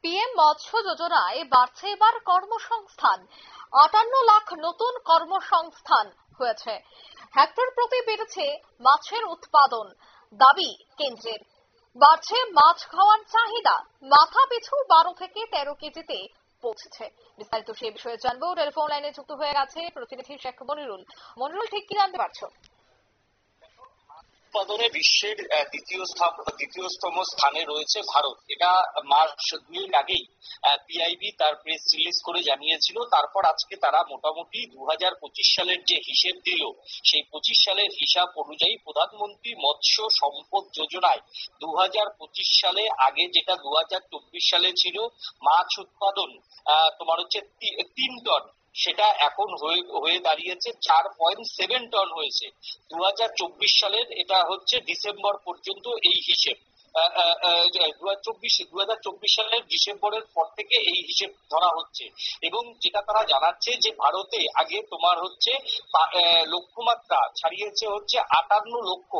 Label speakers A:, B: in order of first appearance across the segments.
A: PM মৎস্য যোজনায় বাড়ছে এবার কর্মসংস্থান। 58 লাখ নতুন কর্মসংস্থান হয়েছে। হেক্টর প্রতি বেড়েছে মাছের উৎপাদন। দাবি কেন্দ্রের। বাড়ছে মাছ খাওয়ার চাহিদা। মাথা পিছু 12 থেকে 13 কেজিতে পৌঁছেছে। বিস্তারিত সে বিষয়ে জানবো। টেলিফোন লাইনে যুক্ত হয়ে গেছে প্রতিনিধি শেখ মনিরুল। মনিরুল, ঠিক কি জানতে পারছো?
B: উৎপাদনে বিশ্বের দ্বিতীয়তম স্থানে রয়েছে ভারত। এটা মাস 2 আগেই পিআইবি তার প্রেস রিলিজ করে জানিয়েছিল। তারপর আজকে তারা মোটামুটি 2025 সালের যে হিসেব দিল, সেই 25 সালের হিসাব অনুযায়ী প্রধানমন্ত্রী মৎস্য সম্পদ যোজনায় 2025 সালে আগে যেটা 2024 সালে ছিল মাছ উৎপাদন তোমার হচ্ছে 3 টন, সেটা এখন হয়ে দাঁড়িয়েছে 4.7 টন হয়েছে। 2024 সালের এটা হচ্ছে ডিসেম্বর পর্যন্ত এই হিসেব। 2024 সালের ডিসেম্বরের পর থেকে এই হিসেব ধরা হচ্ছে। এবং যেটা তারা জানাচ্ছে যে ভারতে আগে তোমার হচ্ছে লক্ষ্যমাত্রা ছাড়িয়েছে হচ্ছে 58 লক্ষ,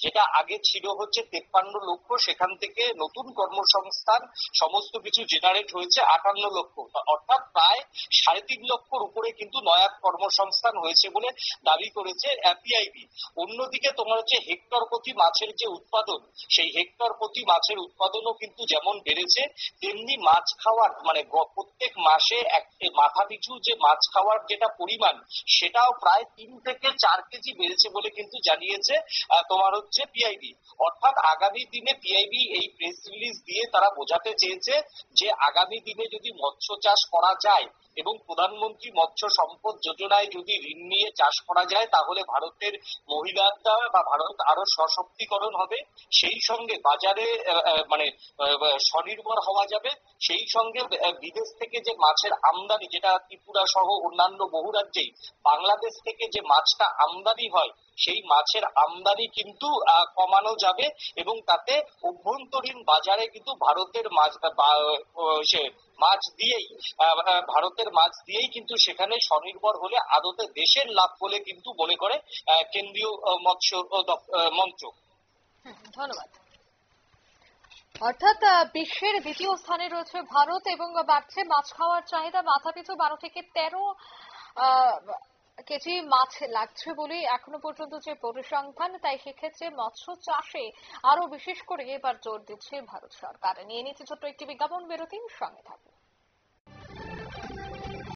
B: যেটা আগে ছিল হচ্ছে 53 লক্ষ। সেখান থেকে নতুন কর্মসংস্থান সমস্ত কিছু জেনারেট হয়েছে 58 লক্ষ, অর্থাৎ প্রায় 3.5 লক্ষর উপরে কিন্তু নয়া কর্মসংস্থান হয়েছে বলে দাবি করেছে পিআইবি। অন্যদিকে তোমার হচ্ছে হেক্টর প্রতি মাছের যে উৎপাদন, সেই হেক্টর প্রতি মাছের উৎপাদনও কিন্তু যেমন বেড়েছে, তেমনি মাছ খাওয়ার মানে প্রত্যেক মাসে মাথা পিছু যে মাছ খাওয়ার যেটা পরিমাণ, সেটাও প্রায় 3 থেকে 4 কেজি বেড়েছে বলে কিন্তু জানিয়েছে তোমার হচ্ছে পিআইবি। অর্থাৎ আগামী দিনে পিআইবি এই প্রেস রিলিজ দিয়ে তারা বোঝাতে চেয়েছে যে আগামী দিনে যদি মৎস্য চাষ করা যায় এবং প্রধানমন্ত্রী মৎস্য সম্পদ যোজনায় যদি ঋণ নিয়ে চাষ করা যায়, তাহলে ভারতের মহিলারা বা ভারত আরো সশক্তিকরণ হবে। সেই সঙ্গে বাজারে মানে স্বনির্ভর হওয়া যাবে। সেই সঙ্গে বিদেশ থেকে যে মাছের আমদানি, যেটা ত্রিপুরা সহ অন্যান্য বহু রাজ্যেই বাংলাদেশ থেকে যে মাছটা আমদানি হয়, সেই মাছের আমদানি কিন্তু কমানো যাবে এবং তাতে অভ্যন্তরীণ বাজারে কিন্তু ভারতের মাছ দিয়েই কিন্তু সেখানে স্বনির্ভর হলে আদতে দেশের লাভ বলে কিন্তু মনে করে কেন্দ্রীয় মৎস্য মন্ত্রক।
A: ধন্যবাদ। অর্থাৎ বিশ্বের দ্বিতীয় স্থানে রয়েছে ভারত এবং বাড়ছে মাছ খাওয়ার চাহিদা। মাথাপিছু 12 থেকে 13 কেজি মাছ লাগছে বলে এখনো পর্যন্ত যে পরিসংখ্যান, তাই সেক্ষেত্রে মৎস্য চাষে আরো বিশেষ করে এবার জোর দিচ্ছে ভারত সরকার। নিয়ে নিচ্ছে ছোট্ট একটি বিজ্ঞাপন বিরতি, সঙ্গে থাকুন।